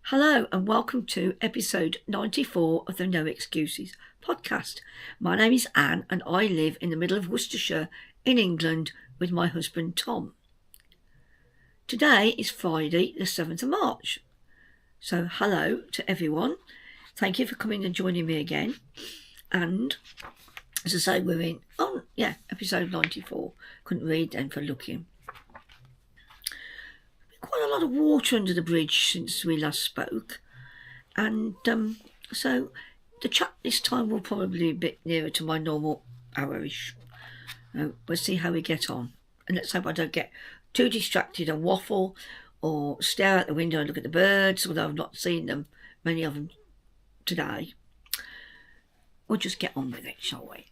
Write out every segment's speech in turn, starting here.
Hello and welcome to episode 94 of the No Excuses podcast. My name is Anne and I live in the middle of Worcestershire in England with my husband Tom. Today is Friday the 7th of March. So hello to everyone. Thank you for coming and joining me again. And as I say, we're in, episode 94. Couldn't read then for looking. Quite a lot of water under the bridge since we last spoke, and so the chat this time will probably be a bit nearer to my normal hour-ish. We'll see how we get on, and let's hope I don't get too distracted and waffle or stare out the window and look at the birds, although I've not seen them, many of them today. We'll just get on with it, shall we?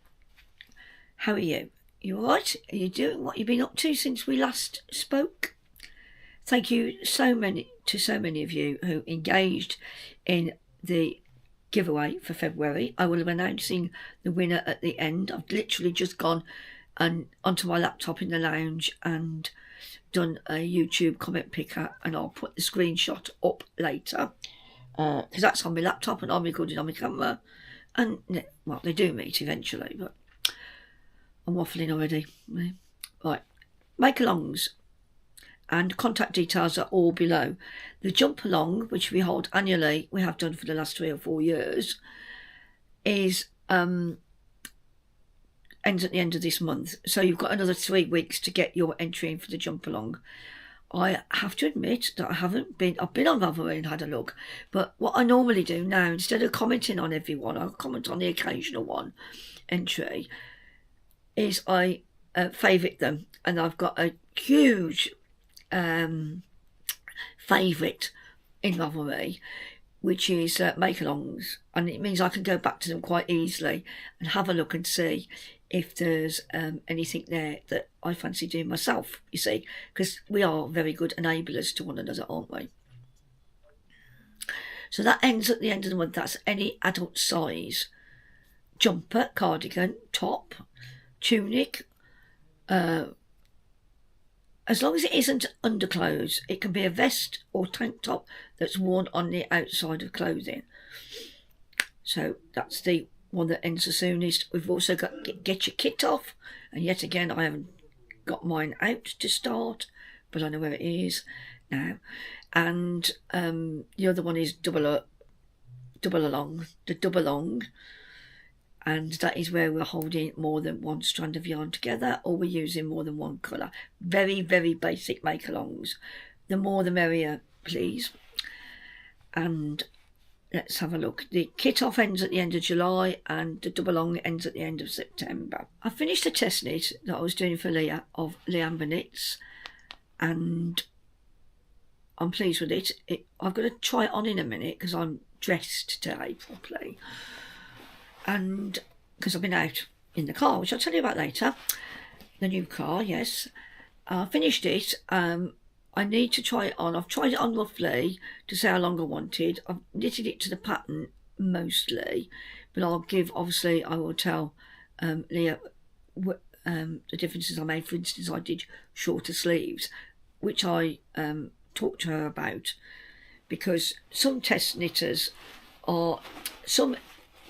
How are you? You all right? Are you doing what you've been up to since we last spoke? Thank you so many of you who engaged in the giveaway for February. I will be announcing the winner at the end. I've literally just gone onto my laptop in the lounge and done a YouTube comment picker, and I'll put the screenshot up later because that's on my laptop and I'm recording on my camera. And well, they do meet eventually, but I'm waffling already. Right, make-alongs and contact details are all below. The jump along, which we hold annually, we have done for the last 3 or 4 years, is ends at the end of this month. So you've got another 3 weeks to get your entry in for the jump along. I have to admit that I've been on Ravelry and had a look, but what I normally do now, instead of commenting on everyone, I'll comment on the occasional one entry, is I favourite them, and I've got a huge favourite in Ravelry, which is make-alongs, and it means I can go back to them quite easily and have a look and see if there's anything there that I fancy doing myself, you see, because we are very good enablers to one another, aren't we? So that ends at the end of the month. That's any adult size jumper, cardigan, top, tunic, as long as it isn't underclothes. It can be a vest or tank top that's worn on the outside of clothing. So that's the one that ends the soonest. We've also got get your kit off, and yet again I haven't got mine out to start, but I know where it is now. And the other one is double along, and that is where we're holding more than one strand of yarn together, or we're using more than one colour. Very, very basic make-alongs. The more the merrier, please. And let's have a look. The kit-off ends at the end of July, and the double-along ends at the end of September. I finished a test knit that I was doing for Leah of Leamber Knits, and I'm pleased with it. I've got to try it on in a minute because I'm dressed today properly. And because I've been out in the car, which I'll tell you about later. The new car, yes. I finished it. I need to try it on. I've tried it on roughly to see how long I wanted. I've knitted it to the pattern mostly, but I will tell Leah the differences I made. For instance, I did shorter sleeves, which I talked to her about, because some test knitters some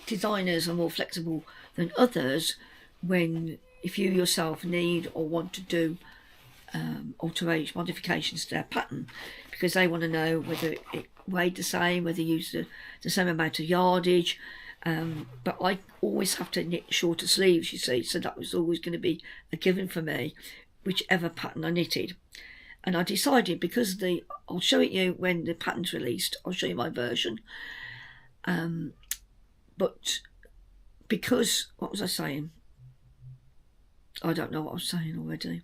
designers are more flexible than others if you yourself need or want to do modifications to their pattern, because they want to know whether it weighed the same, whether you used the same amount of yardage. But I always have to knit shorter sleeves, you see, so that was always going to be a given for me, whichever pattern I knitted. And I decided, because I'll show it you when the pattern's released, I'll show you my version. But because, what was I saying? I don't know what I was saying already.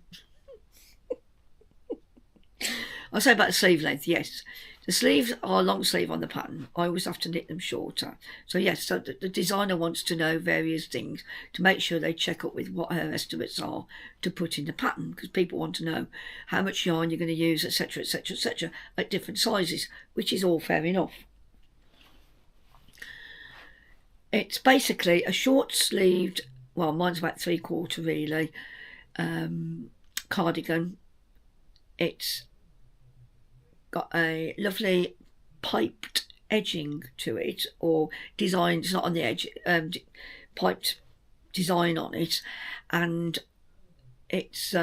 I'll say about the sleeve length, yes. The sleeves are long sleeve on the pattern. I always have to knit them shorter. So yes, so the designer wants to know various things to make sure they check up with what her estimates are to put in the pattern, because people want to know how much yarn you're going to use, etc., etc., etc., at different sizes, which is all fair enough. It's basically a short-sleeved, well, mine's about 3/4 really, cardigan. It's got a lovely piped edging to it, or design. It's not on the edge, piped design on it, and it's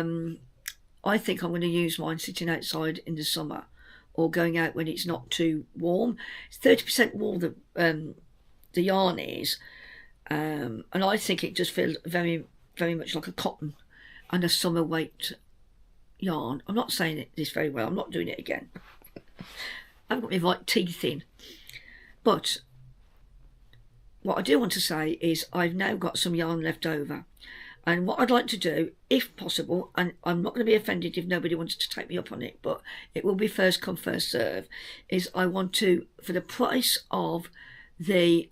I think I'm going to use mine sitting outside in the summer, or going out when it's not too warm. It's 30% wool, the yarn is, and I think it just feels very, very much like a cotton and a summer weight yarn. I'm not saying this very well. I'm not doing it again. I haven't got my right teeth in. But what I do want to say is I've now got some yarn left over. And what I'd like to do, if possible, and I'm not going to be offended if nobody wants to take me up on it, but it will be first come, first serve, is I want to, for the price of the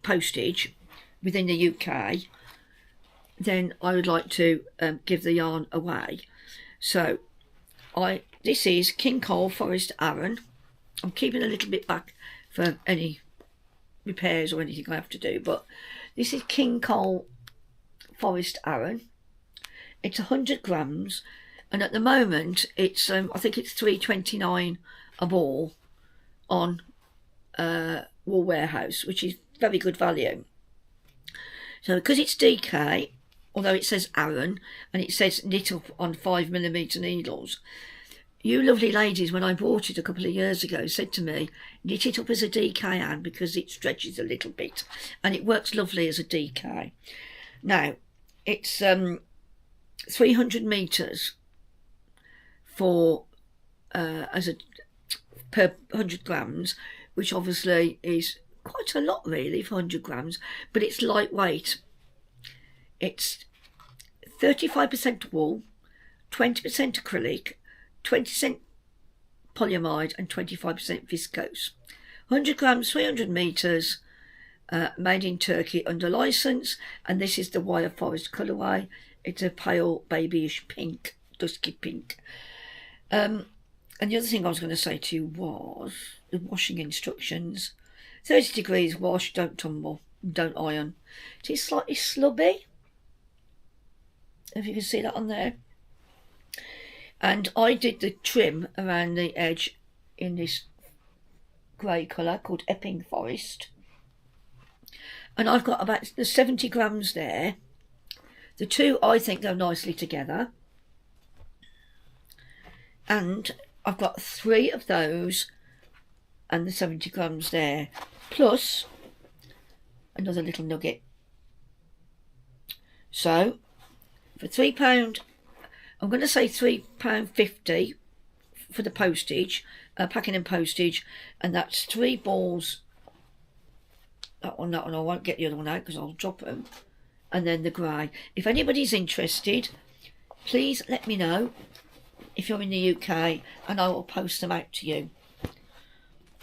postage within the UK, then I would like to give the yarn away. So this is King Cole Forest Aran. I'm keeping a little bit back for any repairs or anything I have to do, but this is King Cole Forest Aran. It's 100 grams, and at the moment it's I think it's £3.29 a ball on Wool Warehouse, which is very good value. So because it's DK, although it says Aran and it says knit up on 5mm needles, you lovely ladies, when I bought it a couple of years ago, said to me, knit it up as a DK, Anne, because it stretches a little bit and it works lovely as a DK. Now, it's 300 metres for as a per 100 grams, which obviously is quite a lot really for 100 grams, but it's lightweight. It's 35% wool, 20% acrylic, 20% polyamide and 25% viscose. 100 grams, 300 metres, made in Turkey under licence, and this is the Wire Forest colourway. It's a pale babyish pink, dusky pink. And the other thing I was going to say to you was the washing instructions. 30 degrees wash, don't tumble, don't iron. It is slightly slubby, if you can see that on there. And I did the trim around the edge in this grey colour called Epping Forest. And I've got about 70 grams there. The two, I think, go nicely together. And I've got 3 of those and the 70 grams there, plus another little nugget. So, for £3, I'm going to say £3.50 for the postage, packing and postage, and that's 3 balls. That one, I won't get the other one out because I'll drop them. And then the grey. If anybody's interested, please let me know if you're in the UK, and I will post them out to you.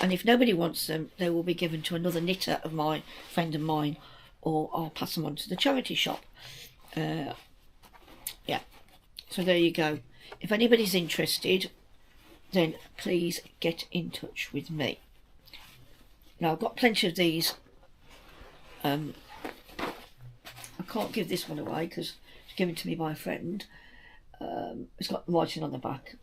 And if nobody wants them, they will be given to another knitter of my friend of mine, or I'll pass them on to the charity shop. Yeah. So there you go. If anybody's interested, then please get in touch with me. Now, I've got plenty of these. I can't give this one away because it's given to me by a friend. It's got writing on the back.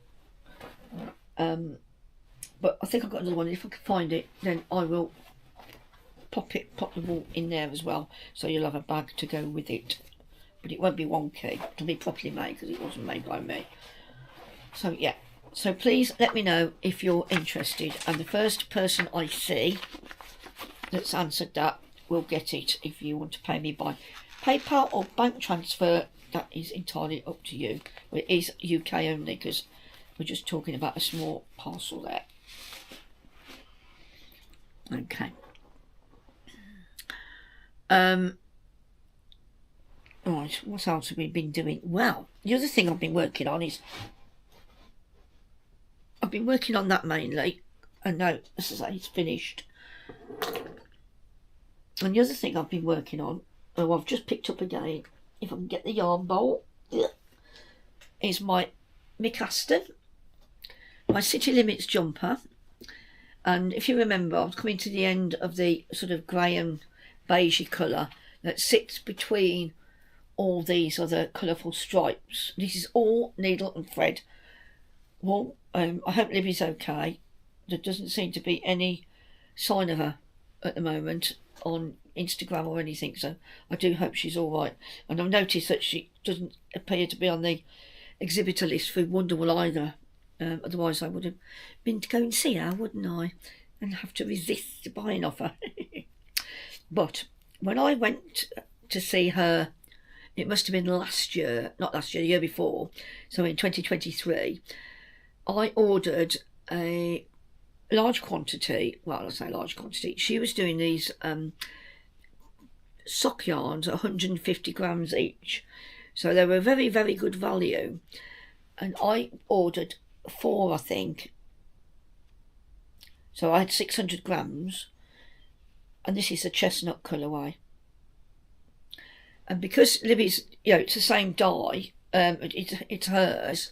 But I think I've got another one. If I can find it, then I will pop the wool in there as well. So you'll have a bag to go with it. But it won't be wonky. It'll be properly made because it wasn't made by me. So yeah. So please let me know if you're interested. And the first person I see that's answered that will get it. If you want to pay me by PayPal or bank transfer, that is entirely up to you. It is UK only because we're just talking about a small parcel there. Okay. Right, what else have we been doing? Well, the other thing I've been working on is I've been working on that mainly, and now, as I say, it's finished. And the other thing I've been working on, oh, I've just picked up again, if I can get the yarn bowl, is my Mick Aston, my City Limits jumper. And if you remember, I was coming to the end of the sort of grey and beigey colour that sits between all these other colourful stripes. This is all needle and thread wool. I hope Libby's okay. there doesn't seem to be any sign of her at the moment on Instagram or anything, so I do hope she's all right. And I've noticed that she doesn't appear to be on the exhibitor list for Wonderwool either. Otherwise I would have been to go and see her, wouldn't I? And have to resist buying off her. But when I went to see her, it must have been last year, not last year, the year before, so in 2023, I ordered a large quantity, well, I say large quantity, she was doing these sock yarns, 150 grams each, so they were very, very good value, and I ordered 4, I think, so I had 600 grams, and this is a chestnut colourway. And because Libby's, it's the same dye, it's hers,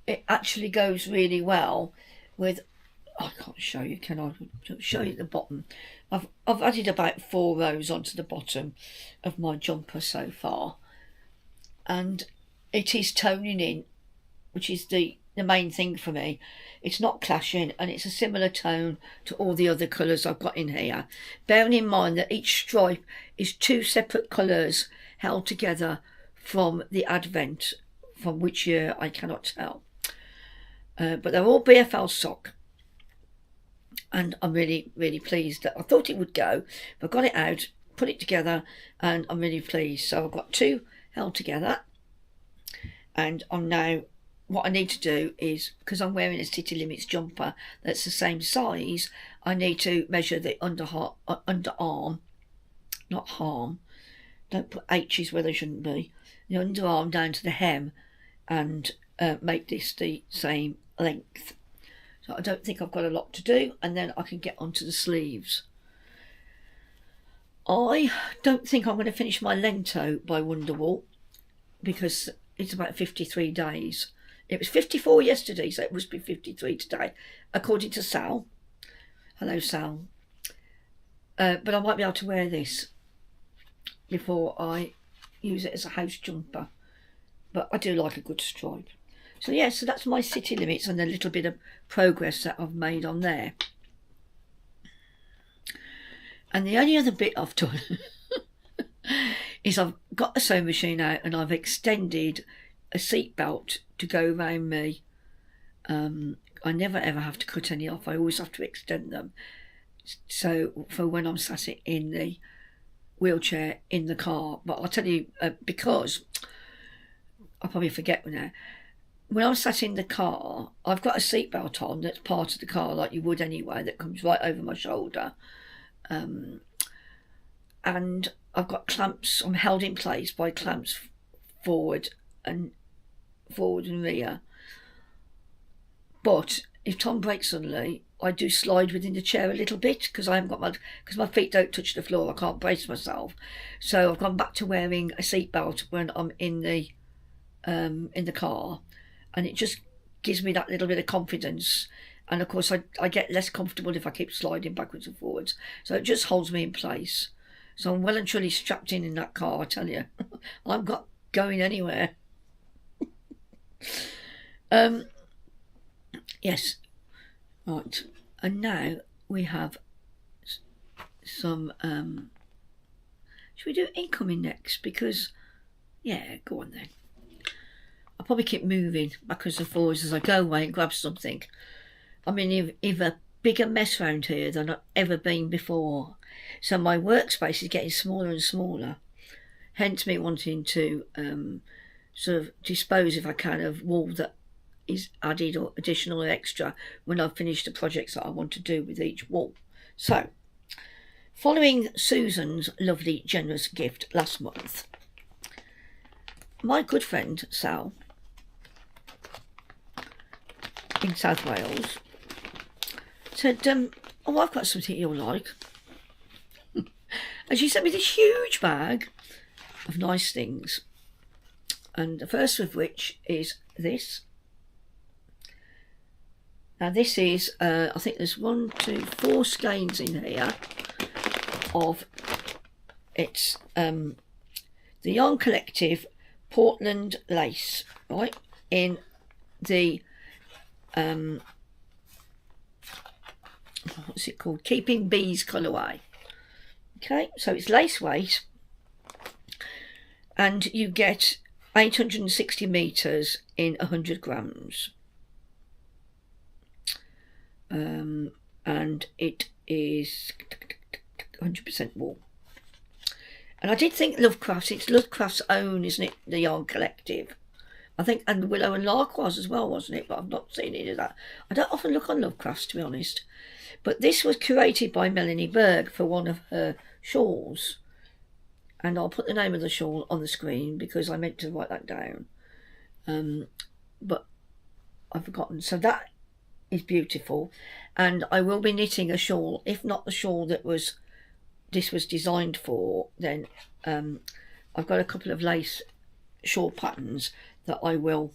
it actually goes really well with, I can't show you, can I? I'll show you at the bottom. I've added about 4 rows onto the bottom of my jumper so far. And it is toning in, which is the main thing for me. It's not clashing, and it's a similar tone to all the other colours I've got in here. Bearing in mind that each stripe is 2 separate colours held together from the advent, from which year I cannot tell. But they're all BFL sock. And I'm really, really pleased that I thought it would go, but I got it out, put it together, and I'm really pleased. So I've got 2 held together, and I'm now, what I need to do is, because I'm wearing a City Limits jumper that's the same size, I need to measure the underarm, not harm, don't put H's where they shouldn't be, the underarm down to the hem, and make this the same length. So I don't think I've got a lot to do, and then I can get onto the sleeves. I don't think I'm going to finish my Lento by Wonderwool, because it's about 53 days. It was 54 yesterday, so it must be 53 today, according to Sal. Hello, Sal. But I might be able to wear this before I use it as a house jumper. But I do like a good stripe. So yeah, so that's my City Limits and a little bit of progress that I've made on there. And the only other bit I've done is I've got the sewing machine out and I've extended a seat belt to go around me. I never ever have to cut any off. I always have to extend them. So for when I'm sat in the wheelchair in the car. But I'll tell you, because I'll probably forget now. When I'm sat in the car, I've got a seatbelt on that's part of the car, like you would anyway, that comes right over my shoulder. And I've got clamps, I'm held in place by clamps forward and rear. But if Tom breaks suddenly, I do slide within the chair a little bit because I haven't got because my feet don't touch the floor. I can't brace myself, so I've gone back to wearing a seatbelt when I'm in the car, and it just gives me that little bit of confidence. And of course, I get less comfortable if I keep sliding backwards and forwards. So it just holds me in place. So I'm well and truly strapped in that car, I tell you. I'm not going anywhere. Yes. Right. And now we have some... should we do incoming next? Because, yeah, go on then. I'll probably keep moving backwards and forwards as I go away and grab something. I mean, you've a bigger mess around here than I've ever been before. So my workspace is getting smaller and smaller. Hence me wanting to sort of dispose, if I can, of wool that is added or additional or extra when I've finished the projects that I want to do with each wool. So, following Susan's lovely, generous gift last month, my good friend Sal in South Wales said, oh, I've got something you'll like. And she sent me this huge bag of nice things. And the first of which is this. Now this is, I think there's 1, 2, 4 skeins in here of, it's the Yarn Collective Portland lace, right, in the what's it called? Keeping Bees colourway. Okay, so it's lace weight, and you get 860 metres in 100 grams. And it is 100% wool. And I did think Lovecraft's, it's Lovecraft's own, isn't it? The Yarn Collective. I think, and Willow and Lark was as well, wasn't it? But I've not seen any of that. I don't often look on Lovecraft's, to be honest. But this was curated by Melanie Berg for one of her shawls. And I'll put the name of the shawl on the screen because I meant to write that down. But I've forgotten. So that is beautiful. And I will be knitting a shawl, if not the shawl that this was designed for, then I've got a couple of lace shawl patterns that I will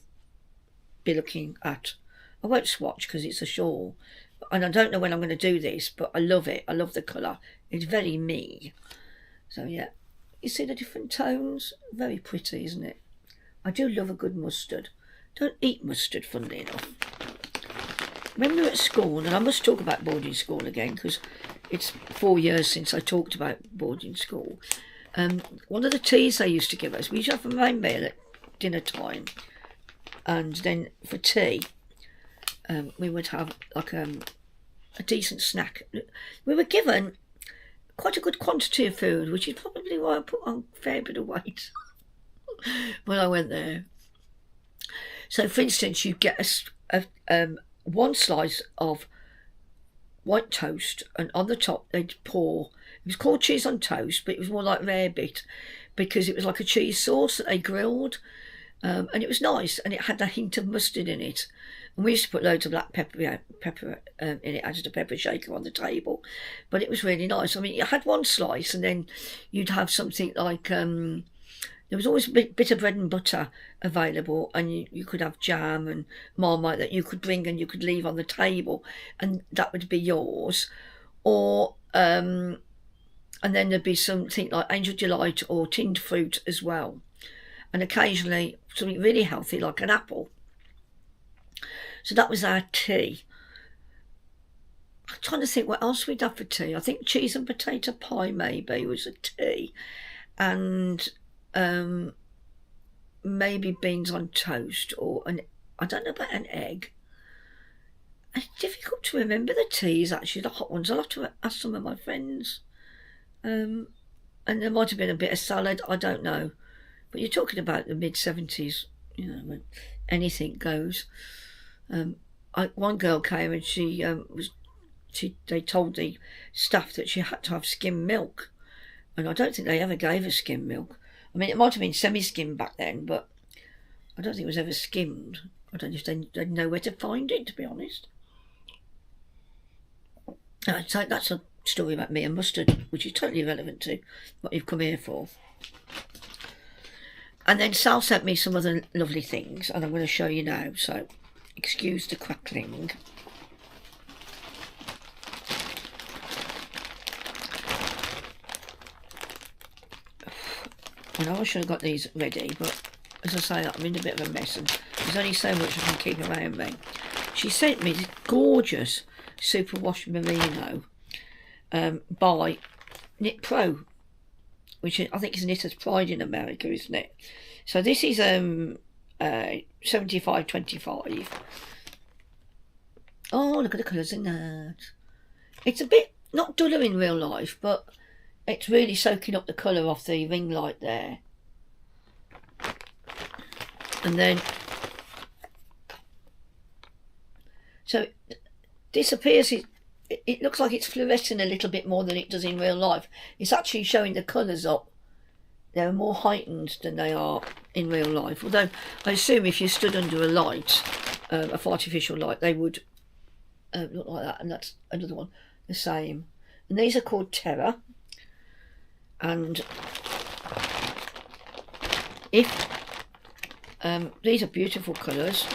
be looking at. I won't swatch because it's a shawl, and I don't know when I'm going to do this, but I love it. I love the colour. It's very me. So yeah, you see the different tones? Very pretty, isn't it? I do love a good mustard. Don't eat mustard, funnily enough. When we were at school, and I must talk about boarding school again because it's 4 years since I talked about boarding school. One of the teas they used to give us, we used to have a main meal at dinner time, and then for tea, we would have like a decent snack. We were given quite a good quantity of food, which is probably why I put on a fair bit of weight when I went there. So, for instance, you get one slice of white toast, and on the top they'd pour, it was called cheese on toast, but it was more like rarebit because it was like a cheese sauce that they grilled, and it was nice, and it had a hint of mustard in it. And we used to put loads of black pepper in it as a pepper shaker on the table, but it was really nice. I mean, you had one slice, and then you'd have something like there was always a bit of bread and butter available, and you could have jam and marmite that you could bring and you could leave on the table, and that would be yours. Or and then there'd be something like Angel Delight or tinned fruit as well, and occasionally something really healthy like an apple. So that was our tea. I'm trying to think what else we'd have for tea. I think cheese and potato pie maybe was a tea, and maybe beans on toast, or I don't know about an egg. It's difficult to remember the teas, actually, the hot ones. I'll have to ask some of my friends. And there might have been a bit of salad, I don't know. But you're talking about the mid-70s, you know, when anything goes. One girl came and they told the staff that she had to have skim milk. And I don't think they ever gave her skim milk. I mean, it might have been semi-skimmed back then, but I don't think it was ever skimmed. I don't know if they'd know where to find it, to be honest. So that's a story about me and mustard, which is totally irrelevant to what you've come here for. And then Sal sent me some other lovely things, and I'm going to show you now, so excuse the crackling. I know I should have got these ready, but as I say, I'm in a bit of a mess, and there's only so much I can keep around me. She sent me this gorgeous superwash merino by Knit Pro, which I think is Knitter's Pride in America, isn't it? So this is 75-25. Oh, look at the colours in that. It's a bit not duller in real life, but it's really soaking up the colour off the ring light there. And then, so this appears, it looks like it's fluorescing a little bit more than it does in real life. It's actually showing the colours up. They're more heightened than they are in real life. Although I assume if you stood under a light, a artificial light, they would look like that. And that's another one, the same. And these are called Terra. And if these are beautiful colours,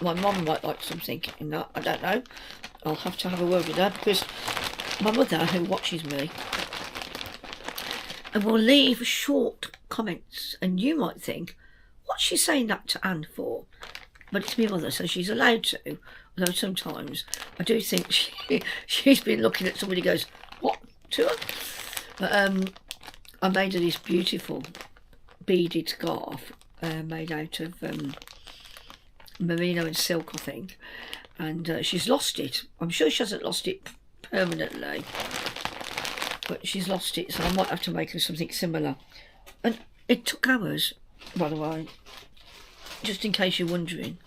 my mum might like something in that, I don't know. I'll have to have a word with her, because my mother, who watches me, and will leave short comments, and you might think, what's she saying that to Anne for? But it's my mother, so she's allowed to. Though sometimes I do think she's been looking at somebody goes, what, to her? But I made her this beautiful beaded scarf made out of merino and silk, I think. And she's lost it. I'm sure she hasn't lost it permanently, but she's lost it, so I might have to make her something similar. And it took hours, by the way, just in case you're wondering,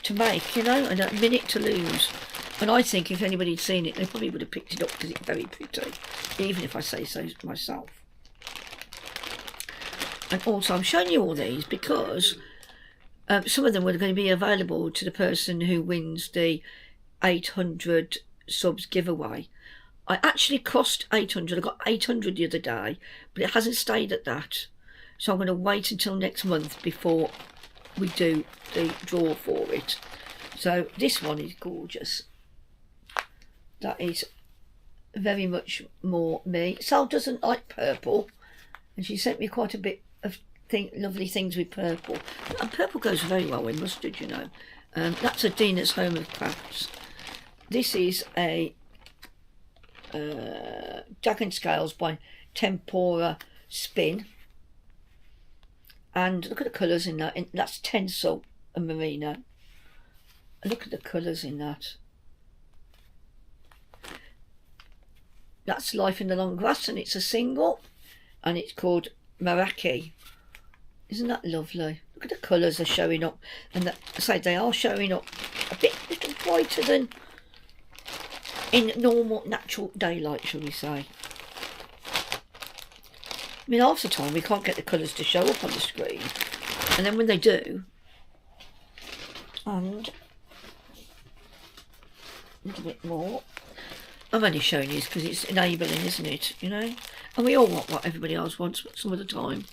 to make, you know, and a minute to lose. And I think if anybody had seen it, they probably would have picked it up because it's very pretty, even if I say so myself. And also I'm showing you all these because some of them are going to be available to the person who wins the 800 subs giveaway. I actually crossed 800. I got 800 the other day, but it hasn't stayed at that. So I'm going to wait until next month before we do the draw for it. So this one is gorgeous. That is very much more me. Sal doesn't like purple, and she sent me quite a bit of lovely things with purple. And purple goes very well with mustard, you know. That's a Dina's Home of Crafts. This is a Jag and Scales by Tempora Spin. And look at the colours in that. That's Tencel and Merino. Look at the colours in that. That's Life in the Long Grass, and it's a single, and it's called Maraki. Isn't that lovely? Look at the colours are showing up, and I say they are showing up a little brighter than in normal natural daylight, shall we say. I mean, half the time we can't get the colours to show up on the screen, and then when they do, and a little bit more. I'm only showing you because it's enabling, isn't it? You know, and we all want what everybody else wants some of the time.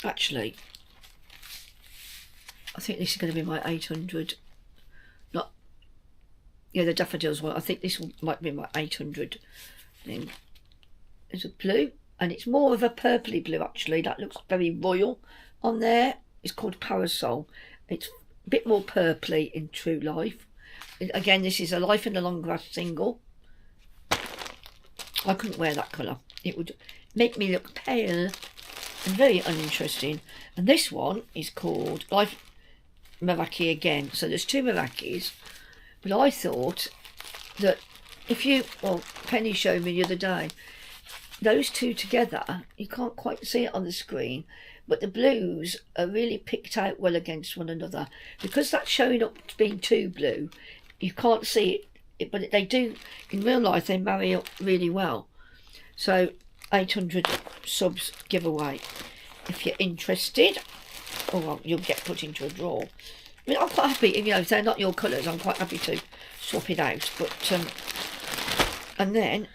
Actually, I think this is going to be my 800. Not, yeah, the daffodils one. I think this one might be my 800 thing. There's a blue, and it's more of a purpley blue actually. That looks very royal on there. It's called Parasol. It's a bit more purpley in true life. Again, this is a Life in the Long Grass single. I couldn't wear that colour. It would make me look pale and very uninteresting. And this one is called Life Maraki again. So there's two Marakis. But I thought that if you, well, Penny showed me the other day, those two together, you can't quite see it on the screen, but the blues are really picked out well against one another. Because that's showing up to being too blue, you can't see it, but they do, in real life, they marry up really well. So, 800 subs giveaway. If you're interested, oh, well, you'll get put into a draw. I mean, I'm quite happy, you know, if they're not your colours, I'm quite happy to swap it out. But, and then,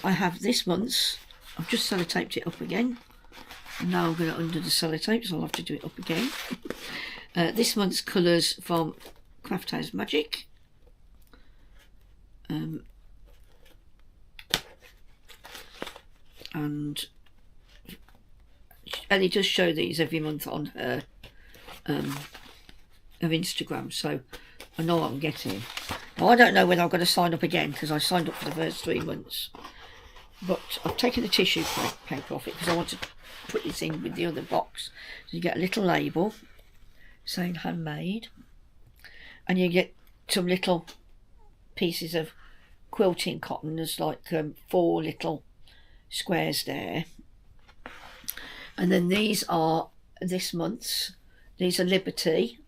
I have this month's, I've just sellotaped it up again. And now I'm going to undo the sellotape, so I'll have to do it up again. This month's colours from Craft House Magic. And Ellie does show these every month on her Instagram, so I know what I'm getting. Now, I don't know whether I've got to sign up again because I signed up for the first 3 months. But I've taken the tissue paper off it because I want to put this in with the other box. So you get a little label saying handmade, and you get some little pieces of quilting cotton. There's like 4 little squares there. And then these are this month's. These are Liberty.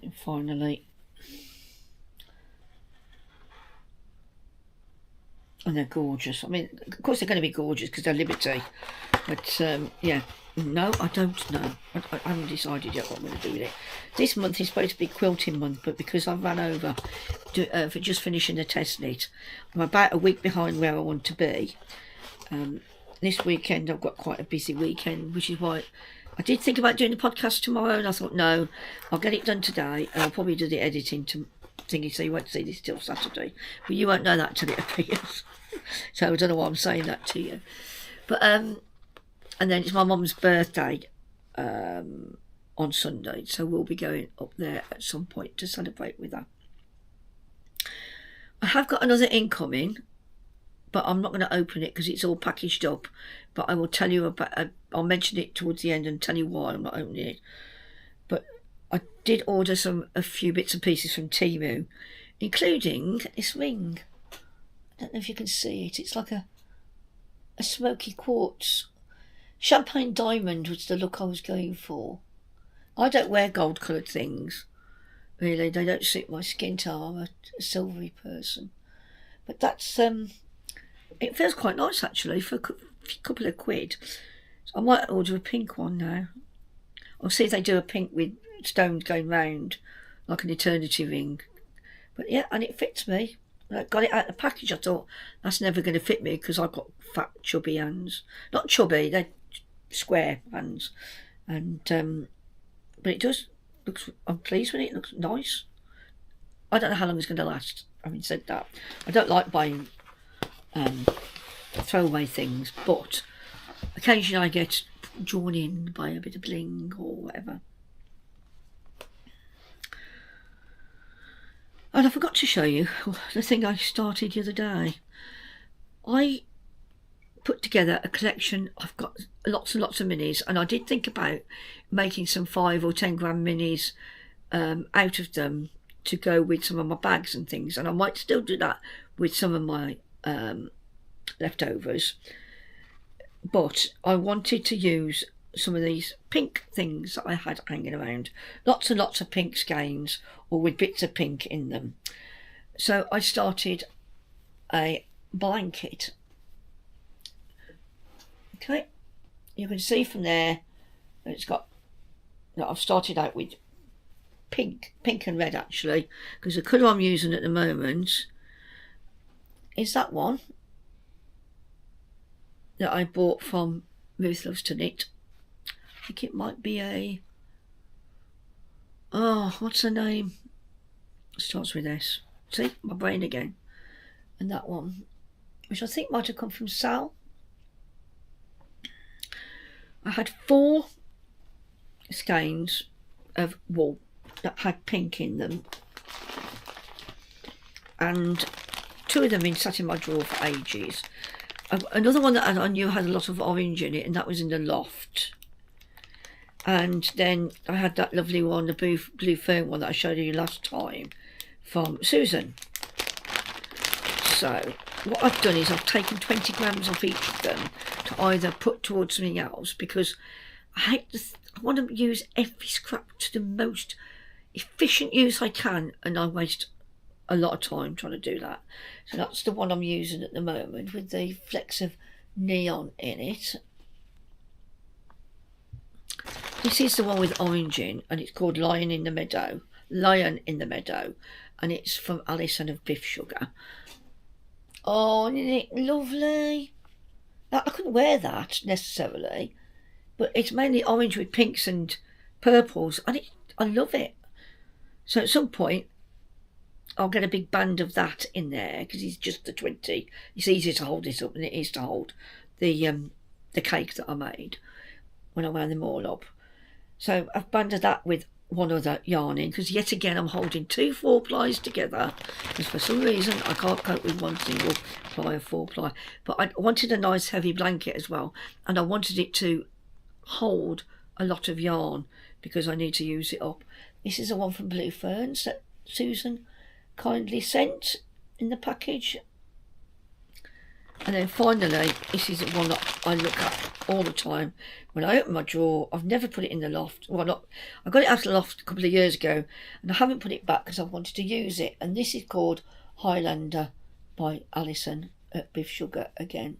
And finally, and they're gorgeous. I mean, of course they're going to be gorgeous because they're Liberty, but yeah, no, I don't know. I haven't decided yet what I'm going to do with it. This month is supposed to be quilting month, but because I ran over for just finishing the test knit, I'm about a week behind where I want to be. This weekend I've got quite a busy weekend, which is why I did think about doing the podcast tomorrow, and I thought, no, I'll get it done today, and I'll probably do the editing to thingy, so you won't see this till Saturday. But you won't know that till it appears. So I don't know why I'm saying that to you. But and then it's my mum's birthday on Sunday, so we'll be going up there at some point to celebrate with her. I have got another incoming, but I'm not going to open it because it's all packaged up. But I will tell you about, I'll mention it towards the end and tell you why I'm not opening it. But I did order a few bits and pieces from Temu, including this ring. I don't know if you can see it. It's like a smoky quartz. Champagne diamond was the look I was going for. I don't wear gold coloured things. Really, they don't suit my skin tone. I'm a silvery person. But that's, it feels quite nice actually for a couple of quid. So I might order a pink one now. I'll see if they do a pink with stones going round, like an eternity ring. But yeah, and it fits me. When I got it out of the package, I thought, that's never going to fit me because I've got fat, chubby hands. Not chubby, they're square hands. And, but it does. I'm pleased with it. It looks nice. I don't know how long it's going to last. Having said that, I don't like buying throwaway things, but occasionally I get drawn in by a bit of bling or whatever. And I forgot to show you the thing I started the other day. I put together a collection. I've got lots and lots of minis, and I did think about making some 5 or 10 gram minis out of them to go with some of my bags and things, and I might still do that with some of my leftovers. But I wanted to use some of these pink things that I had hanging around, lots and lots of pink skeins or with bits of pink in them. So I started a blanket. Okay, you can see from there that it's got, I've started out with pink and red actually, because the colour I'm using at the moment is that one that I bought from Ruth Loves to Knit. I think it might be what's her name? Starts with S. See, my brain again. And that one, which I think might have come from Sal. I had 4 skeins of wool that had pink in them, and 2 of them been sat in my drawer for ages. Another one that I knew had a lot of orange in it, and that was in the loft. And then I had that lovely one, the blue fern one that I showed you last time from Susan. So what I've done is I've taken 20 grams of each of them to either put towards something else, because I want to use every scrap to the most efficient use I can, and I waste a lot of time trying to do that. So that's the one I'm using at the moment with the flecks of neon in it. This is the one with orange in, and it's called Lion in the Meadow, and it's from Alison of Biffsurgar. Oh, isn't it lovely? Now, I couldn't wear that necessarily, but it's mainly orange with pinks and purples, and I love it. So at some point I'll get a big band of that in there, because it's just the 20. It's easier to hold this up than it is to hold the cake that I made when I wound them all up. So I've banded that with one other yarn in, because yet again I'm holding 2 4-plies together, because for some reason I can't cope with one single ply of 4-ply. But I wanted a nice heavy blanket as well, and I wanted it to hold a lot of yarn because I need to use it up. This is the one from Blue Ferns that Susan kindly sent in the package. And then finally, this is the one that I look at all the time when I open my drawer. I've never put it in the loft. Well, I got it out of the loft a couple of years ago, and I haven't put it back because I wanted to use it. And this is called Highlander by Alison at Biffsurgar again.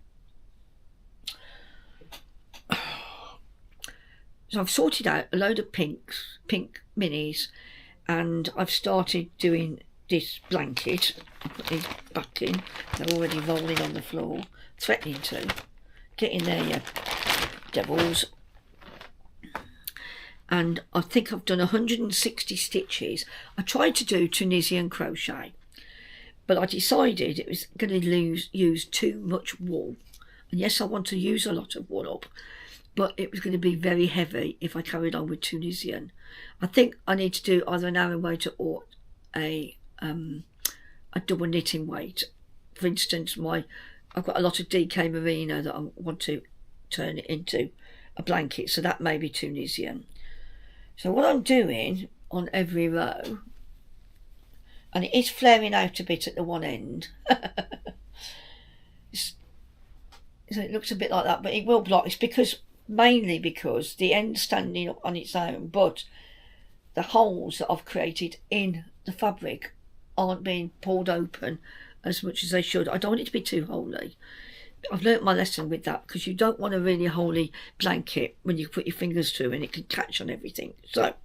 So I've sorted out a load of pink minis, and I've started doing this blanket. I put these back in. They're already rolling on the floor, threatening to. get in there, you devils. And I think I've done 160 stitches. I tried to do Tunisian crochet, but I decided it was going to use too much wool. And yes, I want to use a lot of wool up, but it was going to be very heavy if I carried on with Tunisian. I think I need to do either an Aran weight or a double knitting weight. For instance, I've got a lot of DK merino that I want to turn it into a blanket, so that may be Tunisian. So what I'm doing on every row, and it is flaring out a bit at the one end, so it looks a bit like that, but it will block. It's mainly because the end's standing up on its own, but the holes that I've created in the fabric aren't being pulled open as much as they should. I don't want it to be too holy. I've learnt my lesson with that, because you don't want a really holy blanket when you put your fingers through and it can catch on everything. So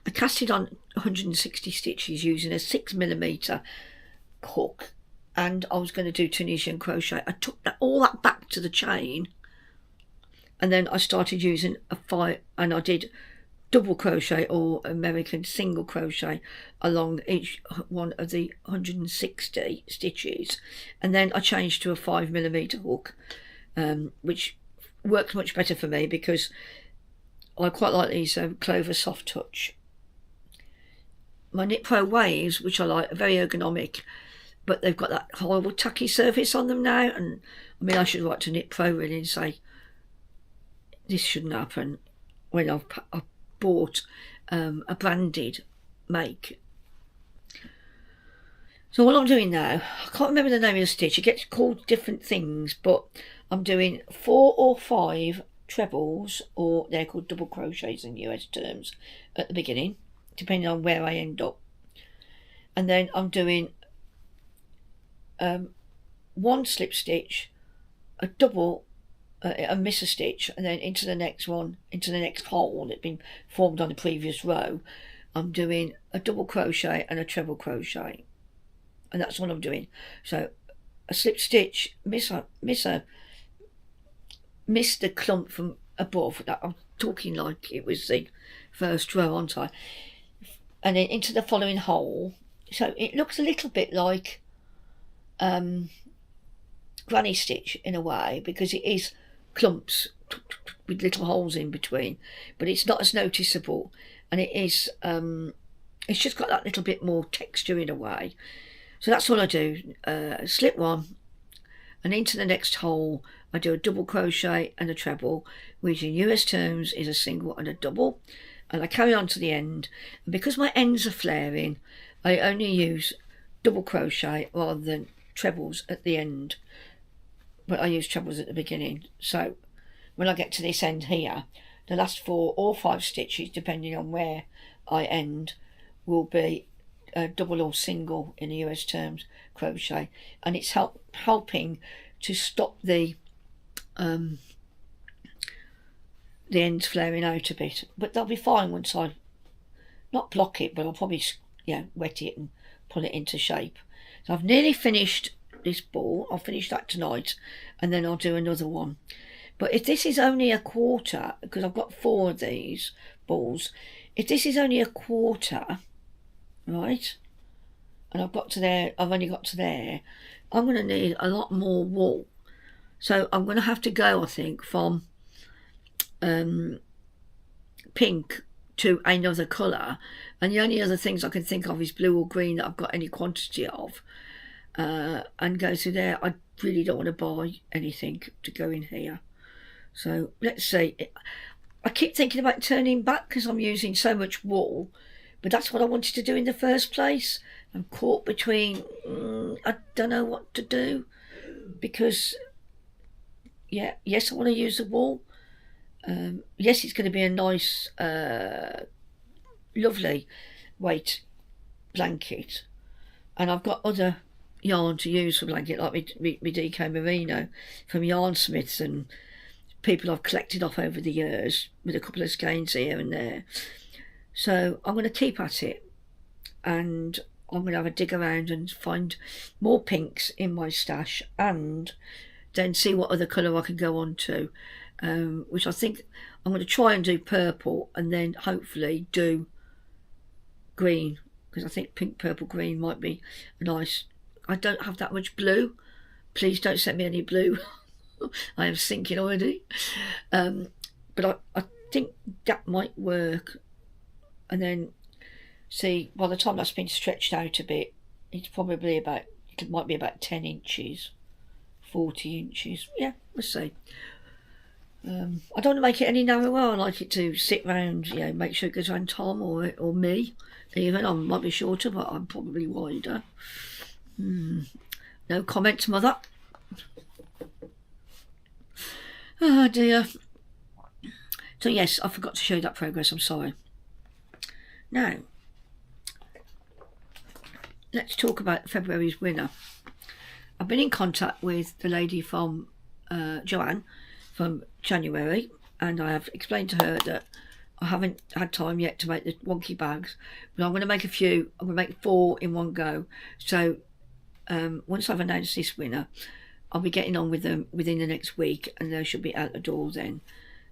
I casted on 160 stitches using a 6mm hook, and I was going to do Tunisian crochet. I took all that back to the chain, and then I started using a 5, and I did double crochet or American single crochet along each one of the 160 stitches, and then I changed to a 5mm hook, which works much better for me because I quite like these Clover Soft Touch. My Knit Pro Waves, which I like, are very ergonomic, but they've got that horrible tacky surface on them now, and I mean, I should write to Knit Pro really and say this shouldn't happen when I've bought a branded make. So what I'm doing now, I can't remember the name of the stitch, it gets called different things, but I'm doing 4 or 5 trebles, or they're called double crochets in US terms, at the beginning, depending on where I end up. And then I'm doing 1 slip stitch, a double, a miss a stitch, and then into the next one, into the next hole that's been formed on the previous row, I'm doing a double crochet and a treble crochet, and that's what I'm doing. So a slip stitch, miss the clump from above. That I'm talking like it was the first row, aren't I? And then into the following hole. So it looks a little bit like granny stitch in a way, because it is clumps with little holes in between, but it's not as noticeable, and it is it's just got that little bit more texture in a way. So that's what I do. Slip 1, and into the next hole I do a double crochet and a treble, which in US terms is a single and a double, and I carry on to the end. And because my ends are flaring, I only use double crochet rather than trebles at the end, but I use trebles at the beginning. So when I get to this end here, the last 4 or 5 stitches, depending on where I end, will be double or single in the US terms crochet, and it's helping to stop the ends flaring out a bit. But they'll be fine once I not block it, but I'll probably wet it and pull it into shape. So I've nearly finished this ball. I'll finish that tonight, and then I'll do another one. But if this is only a quarter, because I've got 4 of these balls, if this is only a quarter, right, and I've only got to there, I'm going to need a lot more wool. So I'm going to have to go, I think, from pink to another colour, and the only other things I can think of is blue or green that I've got any quantity of, and go through there. I really don't want to buy anything to go in here. So let's see. I keep thinking about turning back because I'm using so much wool, but that's what I wanted to do in the first place. I'm caught between, I don't know what to do, because yes, I want to use the wool. Yes, it's going to be a nice, lovely weight blanket, and I've got other yarn to use for blanket, like my DK merino from Yarnsmiths and people I've collected off over the years, with a couple of skeins here and there. So I'm going to keep at it, and I'm going to have a dig around and find more pinks in my stash, and then see what other colour I can go on to, which I think I'm going to try and do purple, and then hopefully do green, because I think pink, purple, green might be nice. I don't have that much blue. Please don't send me any blue. I am sinking already. But I think that might work. And then, see, by the time that's been stretched out a bit, it's probably about, it might be about 10 inches, 40 inches. Yeah, let's see. I don't want to make it any narrower. I like it to sit round, you know, make sure it goes around Tom or me. Even I might be shorter, but I'm probably wider. No comments, Mother. Oh dear. So yes, I forgot to show you that progress. I'm sorry. Now, let's talk about February's winner. I've been in contact with the lady from Joanne from January, and I have explained to her that I haven't had time yet to make the wonky bags, but I'm going to make a few. I'm going to make 4 in one go. So once I've announced this winner, I'll be getting on with them within the next week, and they should be out the door then.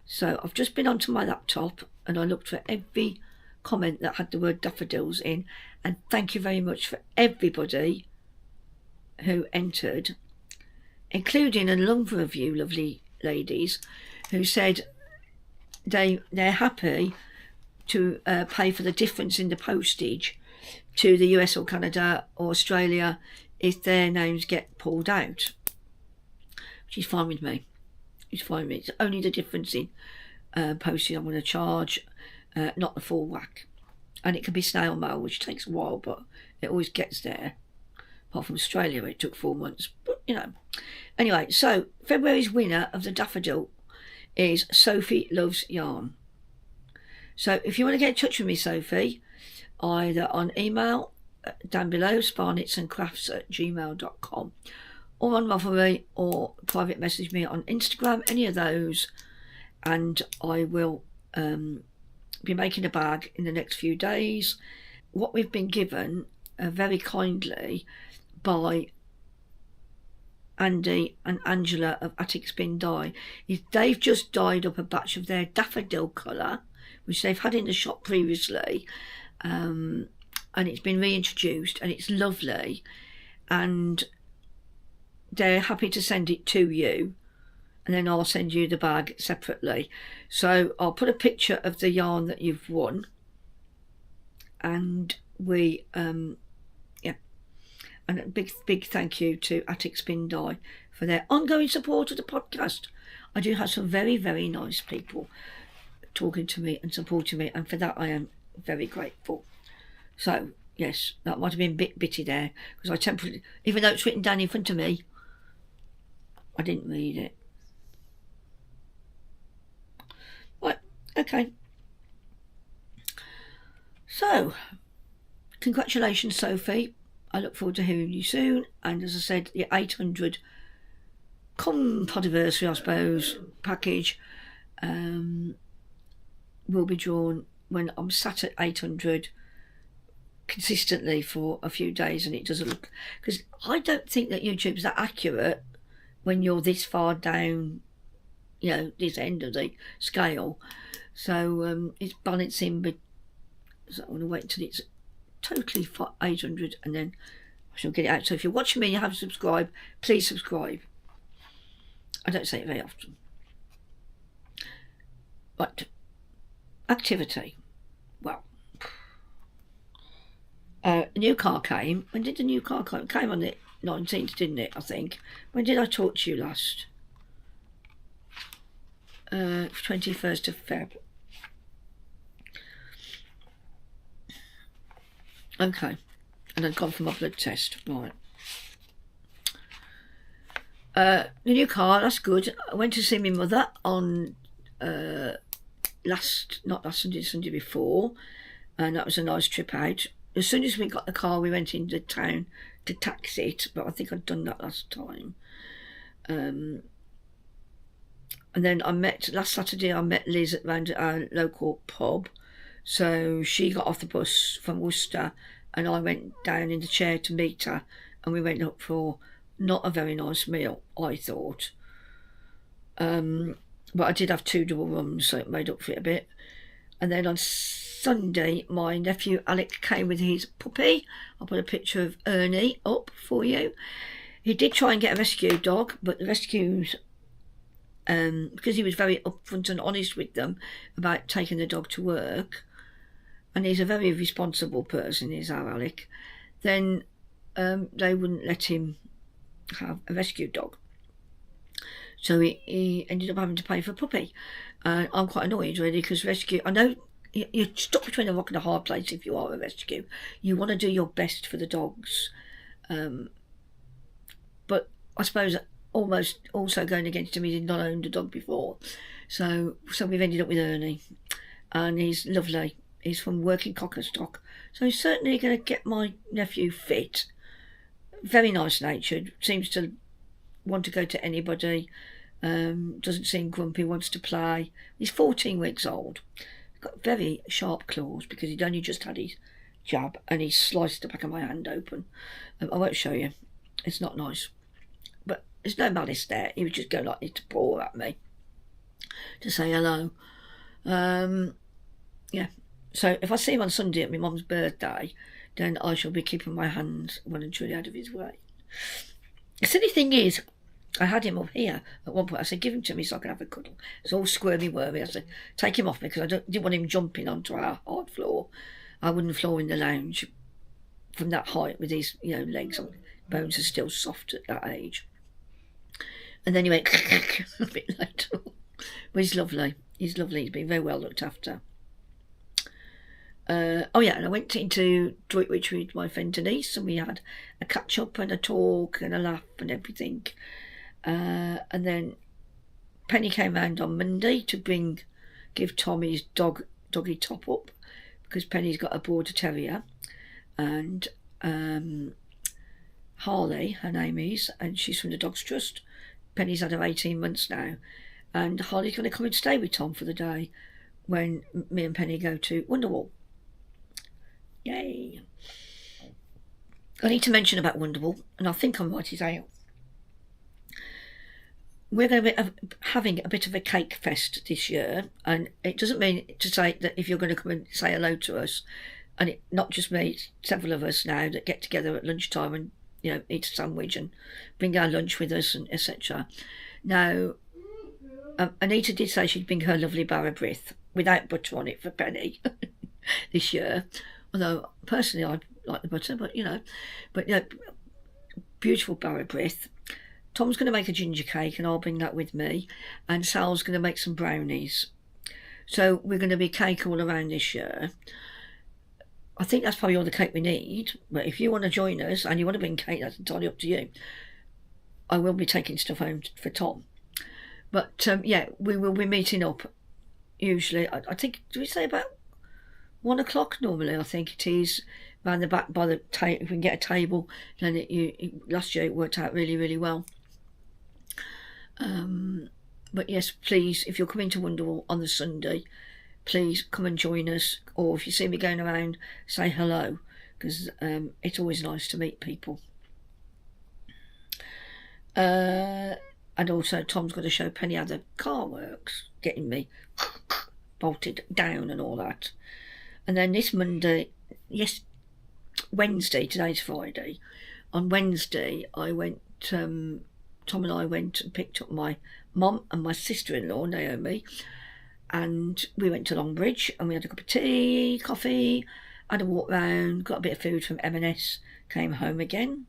So I've just been onto my laptop and I looked for every comment that had the word daffodils in, and thank you very much for everybody who entered, including a number of you lovely ladies who said they're happy to pay for the difference in the postage to the US or Canada or Australia if their names get pulled out, which is fine with me. It's fine with me. It's only the difference in postage I'm going to charge, not the full whack. And it can be snail mail, which takes a while, but it always gets there. Apart from Australia, where it took 4 months. But, you know. Anyway, so February's winner of the daffodil is Sophie Loves Yarn. So if you want to get in touch with me, Sophie, either on email down below, spaknitsandcrafts@gmail.com, or on Ravelry, or private message me on Instagram, any of those, and I will be making a bag in the next few days. What we've been given very kindly by Andy and Angela of Attic Spin Dye is they've just dyed up a batch of their daffodil colour, which they've had in the shop previously, and it's been reintroduced and it's lovely, and they're happy to send it to you, and then I'll send you the bag separately. So I'll put a picture of the yarn that you've won, and we and a big thank you to Attic Spin Dye for their ongoing support of the podcast. I do have some very, very nice people talking to me and supporting me, and for that I am very grateful. So yes, that might have been a bit bitty there, because I temporarily, even though it's written down in front of me, I didn't read it. Right, okay. So, congratulations, Sophie. I look forward to hearing you soon. And as I said, the 800 compodiversary, I suppose, package will be drawn when I'm sat at 800 consistently for a few days, and it doesn't look, because I don't think that YouTube's that accurate when you're this far down, you know, this end of the scale. So it's balancing, but so I want to wait until it's totally 800 and then I shall get it out. So if you're watching me and you haven't subscribed, please subscribe. I don't say it very often. But activity. Well, a new car came. When did the new car come? It came on the 19th, didn't it, I think? When did I talk to you last? 21st of Feb. Okay, and I'd gone for my blood test. Right. The new car, that's good. I went to see my mother on not last Sunday, the Sunday before, and that was a nice trip out. As soon as we got the car, we went into town to tax it, but I think I'd done that last time. And then last Saturday I met Liz around our local pub. So she got off the bus from Worcester and I went down in the chair to meet her, and we went up for not a very nice meal, I thought. But I did have 2 double rums, so it made up for it a bit. And then on Sunday, my nephew Alec came with his puppy. I'll put a picture of Ernie up for you. He did try and get a rescue dog, but the rescues, because he was very upfront and honest with them about taking the dog to work, and he's a very responsible person, is our Alec, then they wouldn't let him have a rescue dog. So he ended up having to pay for a puppy. I'm quite annoyed, really, because rescue, I know you're stuck between a rock and a hard place if you are a rescue. You want to do your best for the dogs. But I suppose almost also going against him, he did not own a dog before. So we've ended up with Ernie. And he's lovely. He's from working cocker stock. So he's certainly going to get my nephew fit. Very nice natured. Seems to want to go to anybody. Doesn't seem grumpy, wants to play. He's 14 weeks old. Got very sharp claws because he'd only just had his jab and he sliced the back of my hand open. I won't show you. It's not nice. But there's no malice there. He would just go like this to paw at me to say hello. Yeah. So if I see him on Sunday at my mum's birthday, then I shall be keeping my hands well and truly out of his way. The silly thing is, I had him up here at one point. I said, give him to me so I can have a cuddle. It's all squirmy wormy. I said, take him off me because I didn't want him jumping onto our hard floor. Our wooden floor in the lounge from that height with his, legs. Bones are still soft at that age. And then he went a bit later. But he's lovely. He's lovely. He's been very well looked after. And I went into Droitwich with my friend Denise, and we had a catch up and a talk and a laugh and everything. And then Penny came round on Monday to give Tom his doggy top up because Penny's got a border terrier, and Harley, her name is, and she's from the Dogs Trust. Penny's had her 18 months now, and Harley's going to come and stay with Tom for the day when me and Penny go to Wonderwall. Yay! I need to mention about Wonderwall, and I think I might as well. We're going to be having a bit of a cake fest this year, and it doesn't mean to say that if you're going to come and say hello to us, and it not just me, several of us now that get together at lunchtime and eat a sandwich and bring our lunch with us and etc. Now, Anita did say she'd bring her lovely Barra-Brith without butter on it for Penny this year. Although personally I like the butter, but beautiful Barra-Brith. Tom's going to make a ginger cake and I'll bring that with me, and Sal's going to make some brownies. So we're going to be cake all around this year. I think that's probably all the cake we need, but if you want to join us and you want to bring cake, that's entirely up to you. I will be taking stuff home for Tom. But we will be meeting up usually, I think, do we say about 1 o'clock normally? I think it is. Round the back by the table, if we can get a table, then last year it worked out really, really well. But yes, please, if you're coming to Wonderwall on the Sunday, please come and join us, or if you see me going around, say hello, because it's always nice to meet people. And also Tom's got to show Penny how the car works, getting me bolted down and all that. And then this Wednesday, today's Friday, on Wednesday I went, Tom and I went and picked up my mum and my sister-in-law, Naomi, and we went to Longbridge and we had a cup of tea, coffee, had a walk round, got a bit of food from M&S, came home again.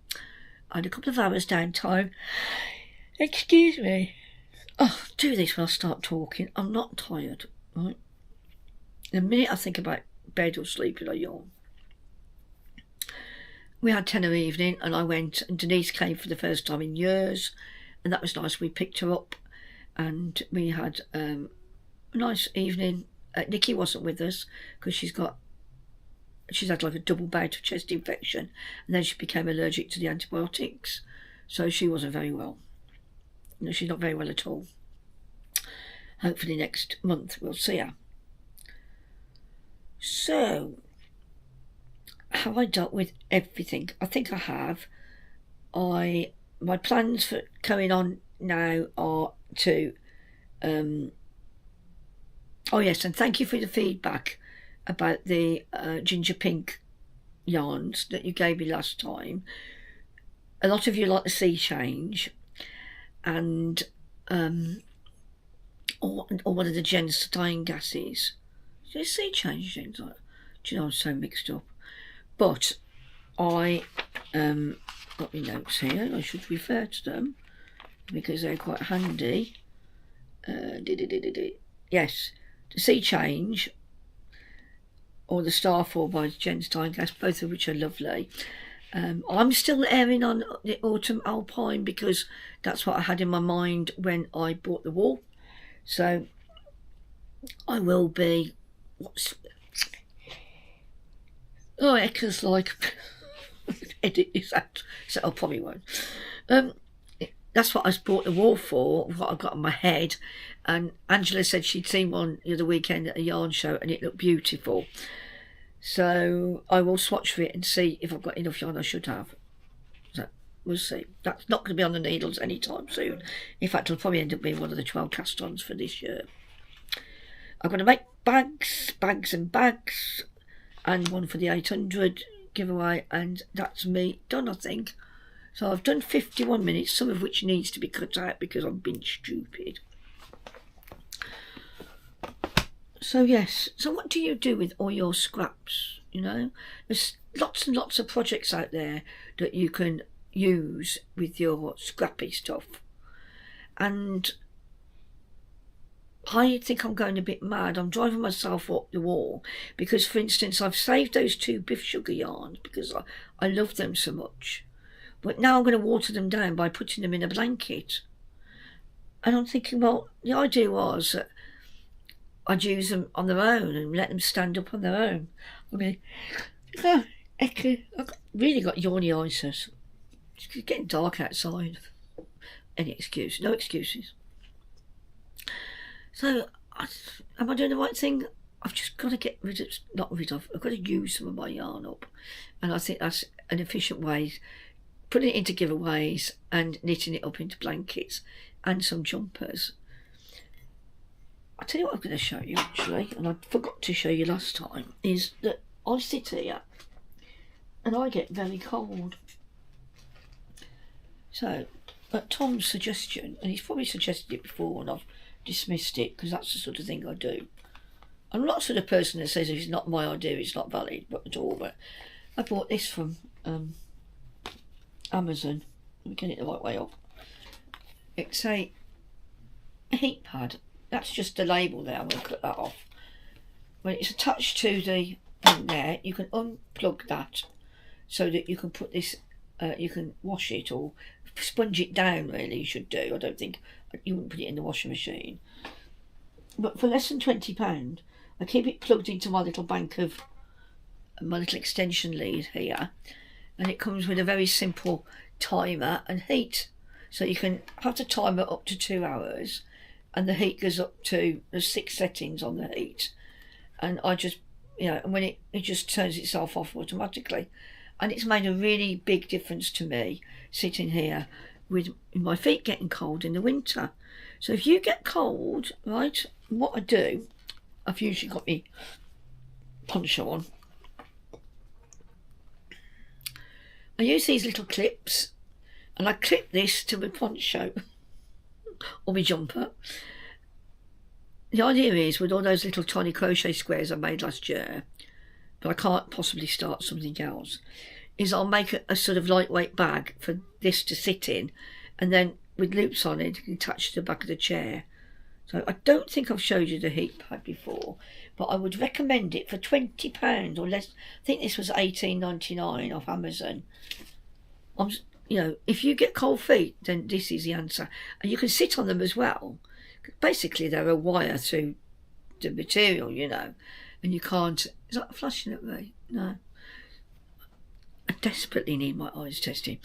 I had a couple of hours downtime. Excuse me. Oh, do this when I start talking. I'm not tired, right? The minute I think about bed or sleeping, I yawn. We had tenner evening and I went, and Denise came for the first time in years, and that was nice. We picked her up and we had a nice evening. Nikki wasn't with us because she's had like a double bout of chest infection, and then she became allergic to the antibiotics, so she wasn't very well. She's not very well at all. Hopefully next month we'll see her. So, have I dealt with everything? I think I have. My my plans for going on now are to oh yes, and thank you for the feedback about the ginger pink yarns that you gave me last time. A lot of you like the sea change, and or one of the Jen's dyeing gases. Is it sea change? Do you know, I'm so mixed up. But I got my notes here. I should refer to them because they're quite handy. Yes, the sea change or the starfall by Jen's dyeing gas, both of which are lovely. I'm still erring on the autumn alpine because that's what I had in my mind when I bought the wool. So I will be. Echo's like edit this out, so I probably won't. That's what I bought the wool for, what I've got on my head. And Angela said she'd seen one the other weekend at a yarn show and it looked beautiful. So I will swatch for it and see if I've got enough yarn I should have. So we'll see. That's not going to be on the needles anytime soon. In fact, it'll probably end up being one of the 12 cast-ons for this year. I'm going to make bags and bags, and one for the 800 giveaway, and that's me done, I think. So I've done 51 minutes, some of which needs to be cut out because I've been stupid. So yes, so what do you do with all your scraps? You know, there's lots and lots of projects out there that you can use with your scrappy stuff. And I think I'm going a bit mad. I'm driving myself up the wall because, for instance, I've saved those 2 Biffsurgar yarns because I love them so much. But now I'm going to water them down by putting them in a blanket. And I'm thinking, well, the idea was that I'd use them on their own and let them stand up on their own. I mean, I've really got yawny eyes. It's getting dark outside. Any excuse? No excuses. So, am I doing the right thing? I've just got to get rid of, I've got to use some of my yarn up. And I think that's an efficient way, putting it into giveaways and knitting it up into blankets and some jumpers. I'll tell you what I'm going to show you actually, and I forgot to show you last time, is that I sit here and I get very cold. So, at Tom's suggestion, and he's probably suggested it before and I've dismissed it because that's the sort of thing I do. I'm not the sort of person that says if it's not my idea, it's not valid, but at all. But I bought this from Amazon. Let me get it the right way up. It's a heat pad. That's just the label there. I'm going to cut that off. When it's attached to the thing there, you can unplug that so that you can put this, you can wash it or sponge it down, really, you should do. I don't think you wouldn't put it in the washing machine. But for less than £20, I keep it plugged into my little bank of, my little extension lead here. And it comes with a very simple timer and heat. So you can have the timer up to 2 hours. And the heat goes up to, there's 6 settings on the heat. And I just, you know, and when it just turns itself off automatically. And it's made a really big difference to me sitting here with my feet getting cold in the winter. So if you get cold, right, what I do, I've usually got my poncho on. I use these little clips and I clip this to my poncho or my jumper. The idea is, with all those little tiny crochet squares I made last year, but I can't possibly start something else, is I'll make a sort of lightweight bag for this to sit in, and then with loops on it, attached to the back of the chair. So I don't think I've showed you the heat pad before, but I would recommend it for £20 or less. I think this was $18.99 off Amazon. You know, if you get cold feet, then this is the answer. And you can sit on them as well. Basically, they're a wire through the material, you know, and you can't. Is that flashing at me? No. I desperately need my eyes testing.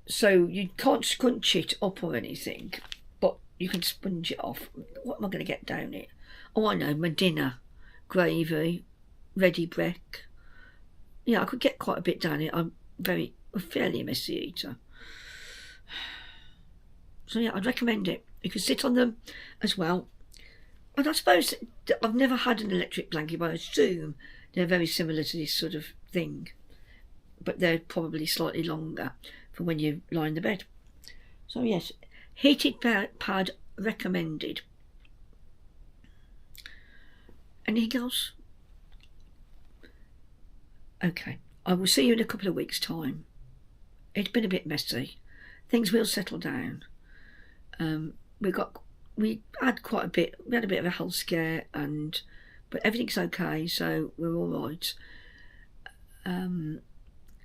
So you can't scrunch it up or anything, but you can sponge it off. What am I going to get down it? Oh, I know, my dinner, gravy, ready break. Yeah, I could get quite a bit down it. I'm very a fairly messy eater. So yeah, I'd recommend it. You can sit on them as well. And I suppose I've never had an electric blanket, but I assume they're very similar to this sort of thing. But they're probably slightly longer for when you lie in the bed. So yes, heated pad recommended. Anything else? Okay, I will see you in a couple of weeks' time. It's been a bit messy. Things will settle down. We had quite a bit. We had a bit of a health scare, but everything's okay. So we're all right in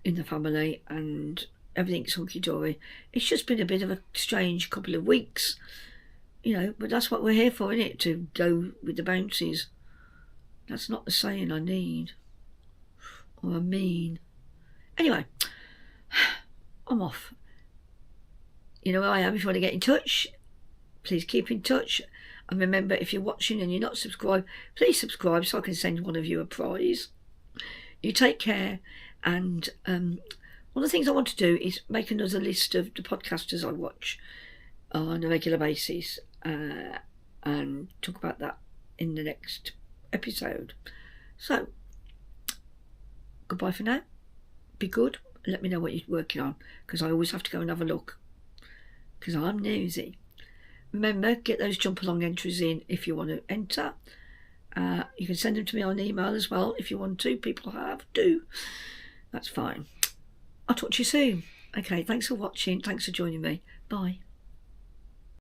the family, and everything's hunky dory. It's just been a bit of a strange couple of weeks, But that's what we're here for, isn't it? To go with the bouncies. That's not the saying I need or I mean. Anyway, I'm off. You know where I am if you want to get in touch. Please keep in touch. And remember, if you're watching and you're not subscribed, please subscribe so I can send one of you a prize. You take care. And one of the things I want to do is make another list of the podcasters I watch on a regular basis and talk about that in the next episode. So, goodbye for now. Be good. Let me know what you're working on, because I always have to go and have a look, because I'm nosy. Remember, get those jump along entries in if you want to enter. You can send them to me on email as well if you want to. People do. That's fine. I'll talk to you soon. Okay, thanks for watching. Thanks for joining me. Bye.